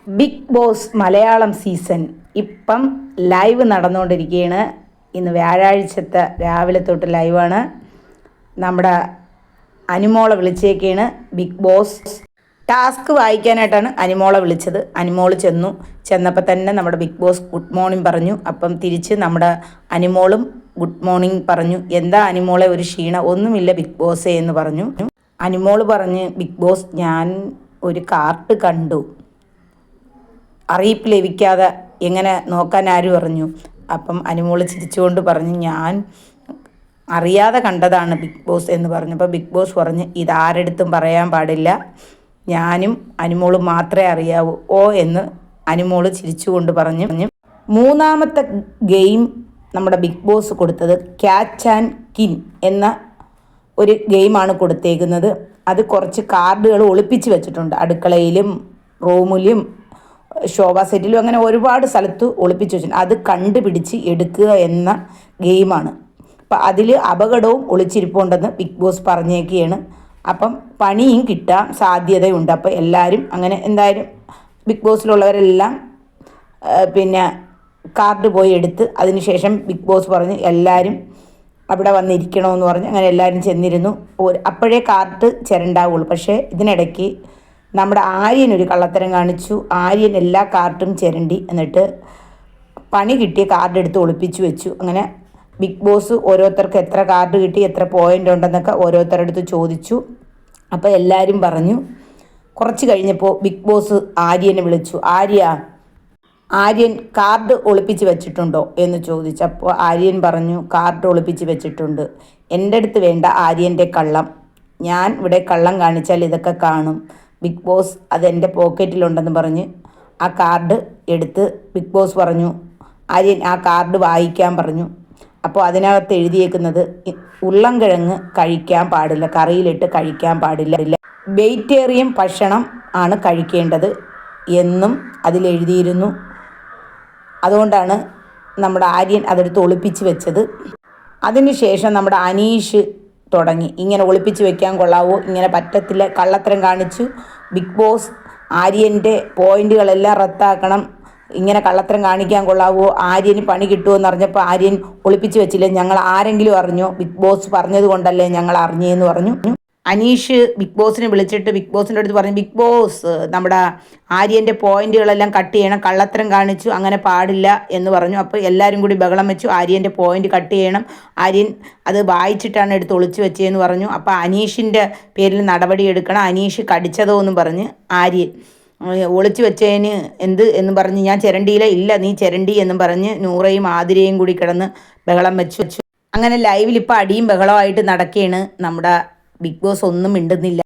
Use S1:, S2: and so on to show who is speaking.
S1: Big boss Malayalam season ഇപ്പം live നടന്നുകൊണ്ടിരിക്കുകയാണ്. ഇന്ന് വ്യാഴാഴ്ചത്തെ രാവിലെ തൊട്ട് ലൈവാണ്. നമ്മുടെ അനിമോളെ വിളിച്ചേക്കാണ് ബിഗ് ബോസ്. ടാസ്ക് വായിക്കാനായിട്ടാണ് അനിമോളെ വിളിച്ചത്. അനിമോൾ ചെന്നപ്പോൾ തന്നെ നമ്മുടെ ബിഗ് ബോസ് ഗുഡ് മോർണിംഗ് പറഞ്ഞു. അപ്പം തിരിച്ച് നമ്മുടെ അനിമോളും ഗുഡ് മോർണിംഗ് പറഞ്ഞു. എന്താ അനിമോളെ ഒരു ക്ഷീണം? ഒന്നുമില്ല ബിഗ് ബോസേ എന്ന് പറഞ്ഞു. അനിമോൾ പറഞ്ഞ്, ബിഗ് ബോസ് ഞാൻ ഒരു കാർഡ് കണ്ടു, അറിയിപ്പ് ലഭിക്കാതെ എങ്ങനെ നോക്കാൻ ആര് പറഞ്ഞു? അപ്പം അനിമോൾ ചിരിച്ചുകൊണ്ട് പറഞ്ഞു, ഞാൻ അറിയാതെ കണ്ടതാണ് ബിഗ് ബോസ് എന്ന് പറഞ്ഞപ്പോൾ ബിഗ് ബോസ് പറഞ്ഞ്, ഇതാരടുത്തും പറയാൻ പാടില്ല, ഞാനും അനിമോളും മാത്രമേ അറിയാവൂ എന്ന് അനിമോൾ ചിരിച്ചുകൊണ്ട് പറഞ്ഞു. മൂന്നാമത്തെ ഗെയിം നമ്മുടെ ബിഗ് ബോസ് കൊടുത്തത് ക്യാച്ച് ആൻഡ് കിൻ എന്ന ഒരു ഗെയിമാണ് കൊടുത്തേക്കുന്നത്. അത് കുറച്ച് കാർഡുകൾ ഒളിപ്പിച്ച് വെച്ചിട്ടുണ്ട്. അടുക്കളയിലും റൂമിലും ശോഭാ സെറ്റിലും അങ്ങനെ ഒരുപാട് സ്ഥലത്ത് ഒളിപ്പിച്ച് വെച്ചിട്ടുണ്ട്. അത് കണ്ടുപിടിച്ച് എടുക്കുക എന്ന ഗെയിമാണ്. അപ്പം അതിൽ അപകടവും ഒളിച്ചിരിപ്പുണ്ടെന്ന് ബിഗ് ബോസ് പറഞ്ഞേക്കുകയാണ്. അപ്പം പണിയും കിട്ടാൻ സാധ്യതയുണ്ട്. അപ്പോൾ എല്ലാവരും അങ്ങനെ എന്തായാലും ബിഗ് ബോസിലുള്ളവരെല്ലാം പിന്നെ കാർഡ് പോയി എടുത്ത് അതിനുശേഷം ബിഗ് ബോസ് പറഞ്ഞ് എല്ലാവരും അവിടെ വന്നിരിക്കണമെന്ന് പറഞ്ഞ് അങ്ങനെ എല്ലാവരും ചെന്നിരുന്നു. അപ്പോഴേ കാർഡ് ചിരണ്ടാവുള്ളൂ. പക്ഷേ ഇതിനിടയ്ക്ക് നമ്മുടെ ആര്യൻ ഒരു കള്ളത്തരം കാണിച്ചു. ആര്യൻ എല്ലാ കാർഡും ചിരണ്ടി എന്നിട്ട് പണി കിട്ടിയ കാർഡ് എടുത്ത് ഒളിപ്പിച്ചു വെച്ചു. അങ്ങനെ ബിഗ് ബോസ് ഓരോരുത്തർക്ക് എത്ര കാർഡ് കിട്ടി, എത്ര പോയിൻ്റ് ഉണ്ടെന്നൊക്കെ ഓരോരുത്തരുടെ അടുത്ത് ചോദിച്ചു. അപ്പോൾ എല്ലാവരും പറഞ്ഞു. കുറച്ച് കഴിഞ്ഞപ്പോൾ ബിഗ് ബോസ് ആര്യനെ വിളിച്ചു. ആര്യൻ കാർഡ് ഒളിപ്പിച്ച് വെച്ചിട്ടുണ്ടോ എന്ന് ചോദിച്ചപ്പോൾ ആര്യൻ പറഞ്ഞു, കാർഡ് ഒളിപ്പിച്ച് വെച്ചിട്ടുണ്ട്. എൻ്റെ അടുത്ത് വേണ്ട ആര്യൻ്റെ കള്ളം, ഞാൻ ഇവിടെ കള്ളം കാണിച്ചാൽ ഇതൊക്കെ കാണും. ബിഗ് ബോസ് അതെൻ്റെ പോക്കറ്റിലുണ്ടെന്ന് പറഞ്ഞ് ആ കാർഡ് എടുത്ത് ബിഗ് ബോസ് പറഞ്ഞു, ആര്യൻ ആ കാർഡ് വായിക്കാൻ പറഞ്ഞു. അപ്പോൾ അതിനകത്ത് എഴുതിയേക്കുന്നത് ഉരുളൻകിഴങ്ങ് കഴിക്കാൻ പാടില്ല, കറിയിലിട്ട് കഴിക്കാൻ പാടില്ല, വെജിറ്റേറിയൻ ഭക്ഷണം ആണ് കഴിക്കേണ്ടത് എന്നും അതിലെഴുതിയിരുന്നു. അതുകൊണ്ടാണ് നമ്മുടെ ആര്യൻ അതെടുത്ത് ഒളിപ്പിച്ച് വെച്ചത്. അതിനുശേഷം നമ്മുടെ അനീഷ് തുടങ്ങി, ഇങ്ങനെ ഒളിപ്പിച്ച് വെക്കാൻ കൊള്ളാവോ, ഇങ്ങനെ പറ്റത്തില്ല, കള്ളത്തരം കാണിച്ചു. ബിഗ് ബോസ് ആര്യൻ്റെ പോയിന്റുകളെല്ലാം റദ്ദാക്കണം, ഇങ്ങനെ കള്ളത്തരം കാണിക്കാൻ കൊള്ളാവോ, ആര്യന് പണി കിട്ടുമെന്ന് അറിഞ്ഞപ്പോൾ ആര്യൻ ഒളിപ്പിച്ച് വെച്ചില്ലേ, ഞങ്ങൾ ആരെങ്കിലും അറിഞ്ഞോ? ബിഗ് ബോസ് പറഞ്ഞത് കൊണ്ടല്ലേ ഞങ്ങൾ അറിഞ്ഞതെന്ന് പറഞ്ഞു. അനീഷ് ബിഗ് ബോസിനെ വിളിച്ചിട്ട് ബിഗ് ബോസിൻ്റെ അടുത്ത് പറഞ്ഞു, ബിഗ് ബോസ് നമ്മുടെ ആര്യൻ്റെ പോയിന്റുകളെല്ലാം കട്ട് ചെയ്യണം, കള്ളത്തരം കാണിച്ചു, അങ്ങനെ പാടില്ല എന്ന് പറഞ്ഞു. അപ്പോൾ എല്ലാവരും കൂടി ബഹളം വെച്ചു, ആര്യൻ്റെ പോയിന്റ് കട്ട് ചെയ്യണം, ആര്യൻ അത് വായിച്ചിട്ടാണ് എടുത്ത് ഒളിച്ചു വെച്ചതെന്ന് പറഞ്ഞു. അപ്പോൾ അനീഷിൻ്റെ പേരിൽ നടപടി എടുക്കണം, അനീഷ് കടിച്ചതോ എന്നും പറഞ്ഞ് ആര്യൻ ഒളിച്ചു വെച്ചതിന് എന്നും പറഞ്ഞ്, ഞാൻ ചിരണ്ടിയില്ല, ഇല്ല നീ ചിരണ്ടി എന്നും പറഞ്ഞ് നൂറയും ആതിരയും കൂടി കിടന്ന് ബഹളം വെച്ചു. അങ്ങനെ ലൈവിൽ ഇപ്പോൾ അടിയും ബഹളമായിട്ട് നടക്കുകയാണ്. നമ്മുടെ ബിഗ് ബോസ് ഒന്നും മിണ്ടുന്നില്ല.